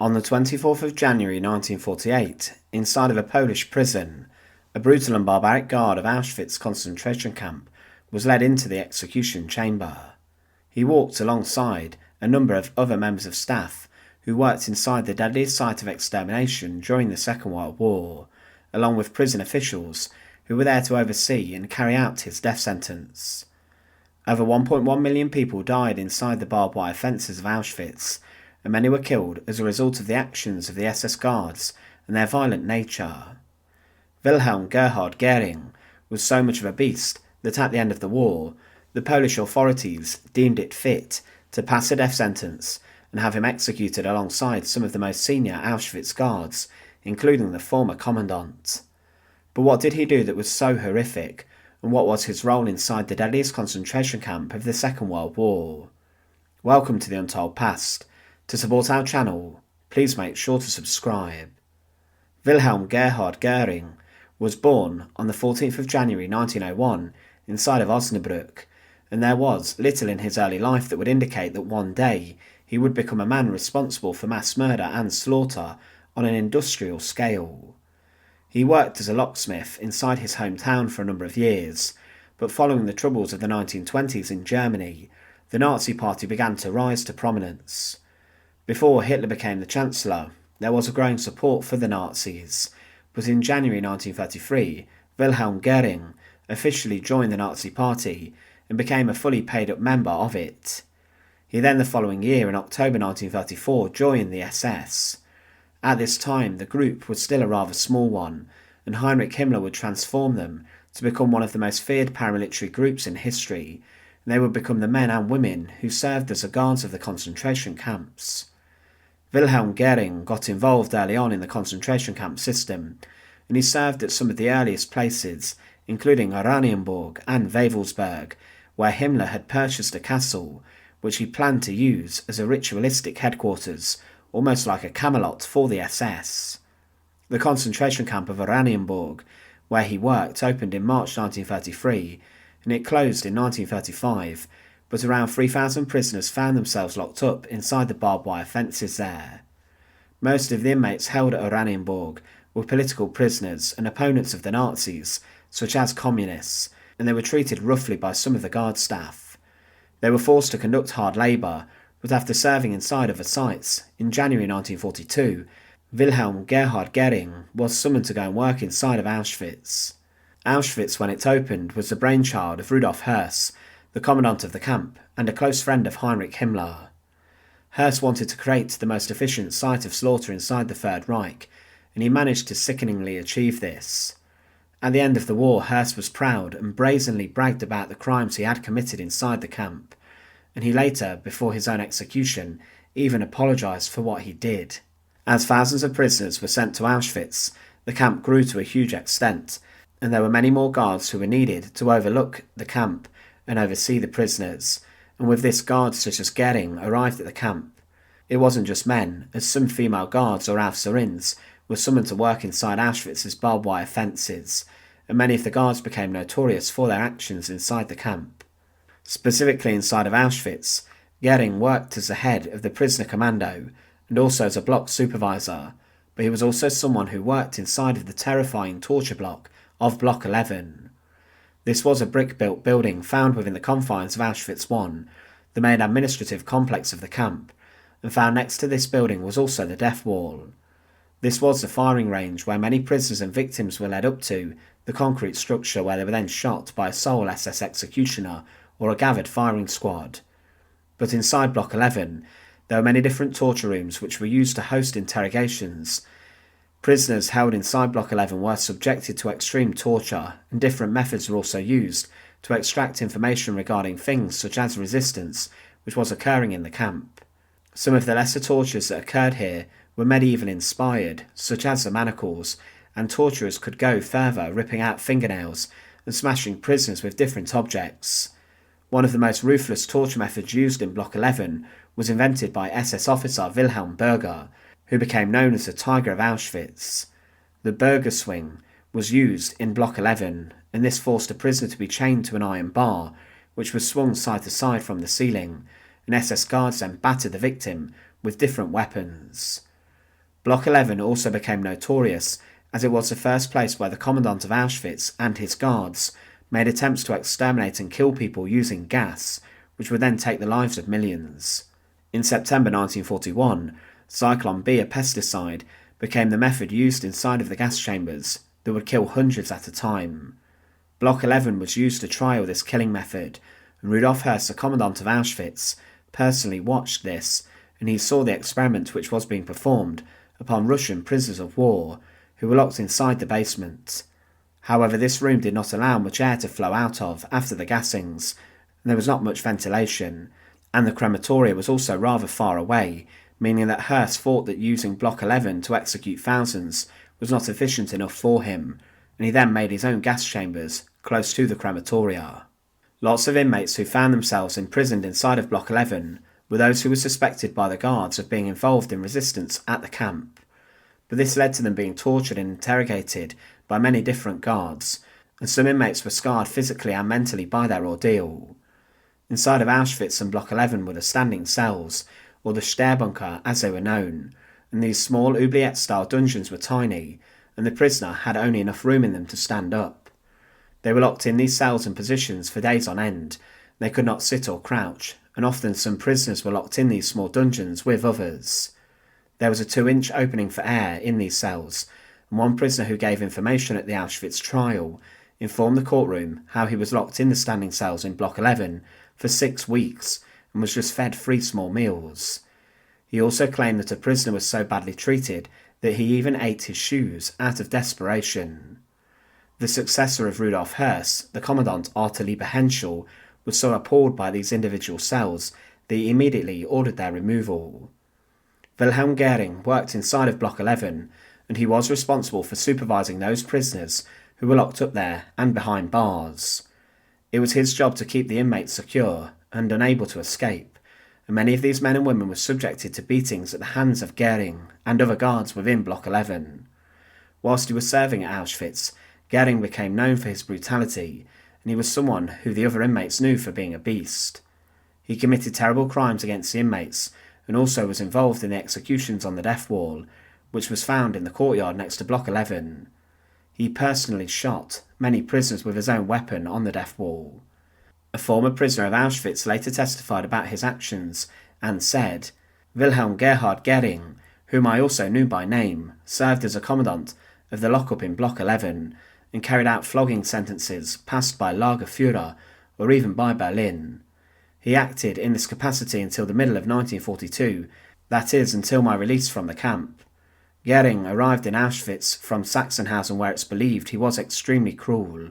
On the 24th of January 1948, inside of a Polish prison, a brutal and barbaric guard of Auschwitz Concentration Camp was led into the execution chamber. He walked alongside a number of other members of staff who worked inside the deadliest site of extermination during the Second World War, along with prison officials who were there to oversee and carry out his death sentence. Over 1.1 million people died inside the barbed wire fences of Auschwitz, and many were killed as a result of the actions of the SS guards and their violent nature. Wilhelm Gerhard Gehring was so much of a beast that at the end of the war, the Polish authorities deemed it fit to pass a death sentence and have him executed alongside some of the most senior Auschwitz guards, including the former commandant. But what did he do that was so horrific, and what was his role inside the deadliest concentration camp of the Second World War? Welcome to The Untold Past. To support our channel, please make sure to subscribe. Wilhelm Gerhard Gehring was born on the 14th of January 1901 inside of Osnabrück, and there was little in his early life that would indicate that one day he would become a man responsible for mass murder and slaughter on an industrial scale. He worked as a locksmith inside his hometown for a number of years, but following the troubles of the 1920s in Germany, the Nazi Party began to rise to prominence. Before Hitler became the Chancellor, there was a growing support for the Nazis, but in January 1933, Wilhelm Gehring officially joined the Nazi Party and became a fully paid-up member of it. He then the following year, in October 1934, joined the SS. At this time, the group was still a rather small one, and Heinrich Himmler would transform them to become one of the most feared paramilitary groups in history, and they would become the men and women who served as the guards of the concentration camps. Wilhelm Gehring got involved early on in the concentration camp system, and he served at some of the earliest places, including Iranian Borg and Wewelsburg, where Himmler had purchased a castle, which he planned to use as a ritualistic headquarters, almost like a Camelot for the SS. The concentration camp of Iranian Borg, where he worked, opened in March 1933, and it closed in 1935, but around 3,000 prisoners found themselves locked up inside the barbed wire fences there. Most of the inmates held at Iranian Borg were political prisoners and opponents of the Nazis, such as communists, and they were treated roughly by some of the guard staff. They were forced to conduct hard labour, but after serving inside other sites, in January 1942, Wilhelm Gerhard Gehring was summoned to go and work inside of Auschwitz. Auschwitz, when it opened, was the brainchild of Rudolf Höss, the commandant of the camp, and a close friend of Heinrich Himmler. Höss wanted to create the most efficient site of slaughter inside the Third Reich, and he managed to sickeningly achieve this. At the end of the war, Höss was proud and brazenly bragged about the crimes he had committed inside the camp, and he later, before his own execution, even apologised for what he did. As thousands of prisoners were sent to Auschwitz, the camp grew to a huge extent, and there were many more guards who were needed to overlook the camp and oversee the prisoners, and with this guards such as Gehring arrived at the camp. It wasn't just men, as some female guards or Aufseherinnen were summoned to work inside Auschwitz's barbed wire fences, and many of the guards became notorious for their actions inside the camp. Specifically inside of Auschwitz, Gehring worked as the head of the prisoner commando and also as a block supervisor, but he was also someone who worked inside of the terrifying torture block of Block 11. This was a brick-built building found within the confines of Auschwitz I, the main administrative complex of the camp, and found next to this building was also the death wall. This was the firing range where many prisoners and victims were led up to, the concrete structure where they were then shot by a sole SS executioner or a gathered firing squad. But inside Block 11, there were many different torture rooms which were used to host interrogations. Prisoners held inside Block 11 were subjected to extreme torture, and different methods were also used to extract information regarding things such as resistance, which was occurring in the camp. Some of the lesser tortures that occurred here were medieval inspired, such as the manacles, and torturers could go further, ripping out fingernails and smashing prisoners with different objects. One of the most ruthless torture methods used in Block 11 was invented by SS officer Wilhelm Berger, who became known as the Tiger of Auschwitz. The Berger swing was used in Block 11, and this forced a prisoner to be chained to an iron bar, which was swung side to side from the ceiling, and SS guards then battered the victim with different weapons. Block 11 also became notorious as it was the first place where the commandant of Auschwitz and his guards made attempts to exterminate and kill people using gas, which would then take the lives of millions. In September 1941, Zyklon B, a pesticide, became the method used inside of the gas chambers that would kill hundreds at a time. Block 11 was used to trial this killing method, and Rudolf Höss, the commandant of Auschwitz, personally watched this, and he saw the experiment which was being performed upon Russian prisoners of war who were locked inside the basement. However, this room did not allow much air to flow out of after the gassings, and there was not much ventilation, and the crematoria was also rather far away, meaning that Höss thought that using Block 11 to execute thousands was not efficient enough for him, and he then made his own gas chambers close to the crematoria. Lots of inmates who found themselves imprisoned inside of Block 11 were those who were suspected by the guards of being involved in resistance at the camp, but this led to them being tortured and interrogated by many different guards, and some inmates were scarred physically and mentally by their ordeal. Inside of Auschwitz and Block 11 were the standing cells, or the Sperrbunker as they were known, and these small oubliette-style dungeons were tiny, and the prisoner had only enough room in them to stand up. They were locked in these cells and positions for days on end. They could not sit or crouch, and often some prisoners were locked in these small dungeons with others. There was a 2-inch opening for air in these cells, and one prisoner who gave information at the Auschwitz trial informed the courtroom how he was locked in the standing cells in Block 11 for 6 weeks and was just fed 3 small meals. He also claimed that a prisoner was so badly treated that he even ate his shoes out of desperation. The successor of Rudolf Höss, the commandant Arthur Lieber Henschel, was so appalled by these individual cells that he immediately ordered their removal. Wilhelm Gehring worked inside of Block 11, and he was responsible for supervising those prisoners who were locked up there and behind bars. It was his job to keep the inmates secure and unable to escape, and many of these men and women were subjected to beatings at the hands of Gehring and other guards within Block 11. Whilst he was serving at Auschwitz, Gehring became known for his brutality, and he was someone who the other inmates knew for being a beast. He committed terrible crimes against the inmates, and also was involved in the executions on the death wall, which was found in the courtyard next to Block 11. He personally shot many prisoners with his own weapon on the death wall. A former prisoner of Auschwitz later testified about his actions and said, "Wilhelm Gerhard Gehring, whom I also knew by name, served as a commandant of the lockup in Block 11 and carried out flogging sentences passed by Lagerführer or even by Berlin. He acted in this capacity until the middle of 1942, that is, until my release from the camp. Gehring arrived in Auschwitz from Sachsenhausen, where it's believed he was extremely cruel.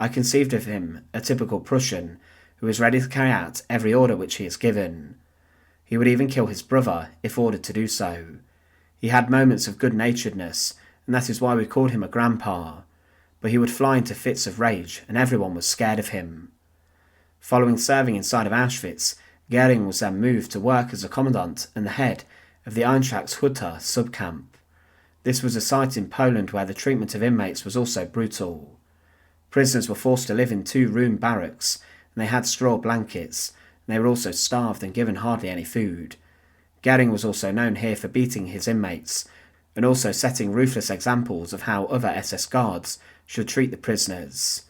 I conceived of him a typical Prussian who is ready to carry out every order which he is given. He would even kill his brother if ordered to do so. He had moments of good-naturedness, and that is why we called him a grandpa, but he would fly into fits of rage and everyone was scared of him." Following serving inside of Auschwitz, Gehring was then moved to work as a commandant and the head of the Eintrachtshütte subcamp. This was a site in Poland where the treatment of inmates was also brutal. Prisoners were forced to live in 2-room barracks, and they had straw blankets, and they were also starved and given hardly any food. Gehring was also known here for beating his inmates, and also setting ruthless examples of how other SS guards should treat the prisoners.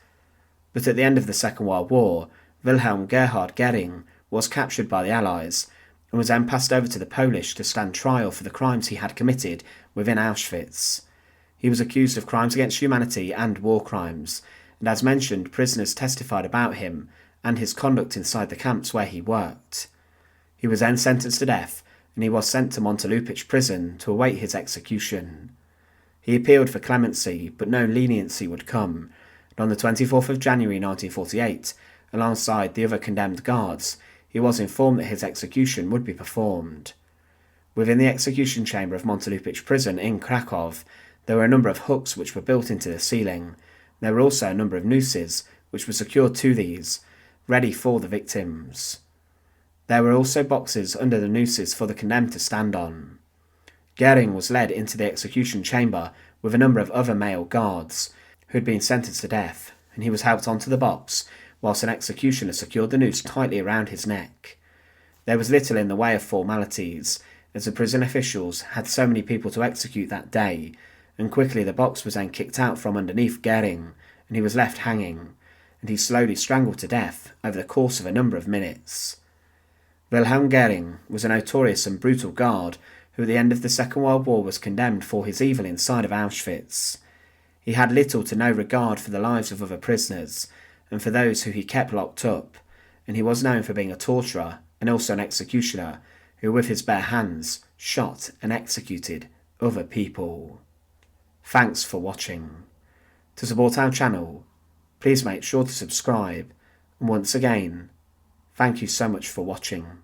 But at the end of the Second World War, Wilhelm Gerhard Gehring was captured by the Allies, and was then passed over to the Polish to stand trial for the crimes he had committed within Auschwitz. He was accused of crimes against humanity and war crimes, and as mentioned, prisoners testified about him and his conduct inside the camps where he worked. He was then sentenced to death, and he was sent to Montelupich Prison to await his execution. He appealed for clemency, but no leniency would come, and on the 24th of January 1948, alongside the other condemned guards, he was informed that his execution would be performed. Within the execution chamber of Montelupich Prison in Krakow, there were a number of hooks which were built into the ceiling. There were also a number of nooses which were secured to these, ready for the victims. There were also boxes under the nooses for the condemned to stand on. Gehring was led into the execution chamber with a number of other male guards who had been sentenced to death, and he was helped onto the box whilst an executioner secured the noose tightly around his neck. There was little in the way of formalities, as the prison officials had so many people to execute that day, and quickly the box was then kicked out from underneath Gehring, and he was left hanging, and he slowly strangled to death over the course of a number of minutes. Wilhelm Gehring was a notorious and brutal guard who at the end of the Second World War was condemned for his evil inside of Auschwitz. He had little to no regard for the lives of other prisoners, and for those who he kept locked up, and he was known for being a torturer and also an executioner who with his bare hands shot and executed other people. Thanks for watching. To support our channel, please make sure to subscribe, and once again, thank you so much for watching.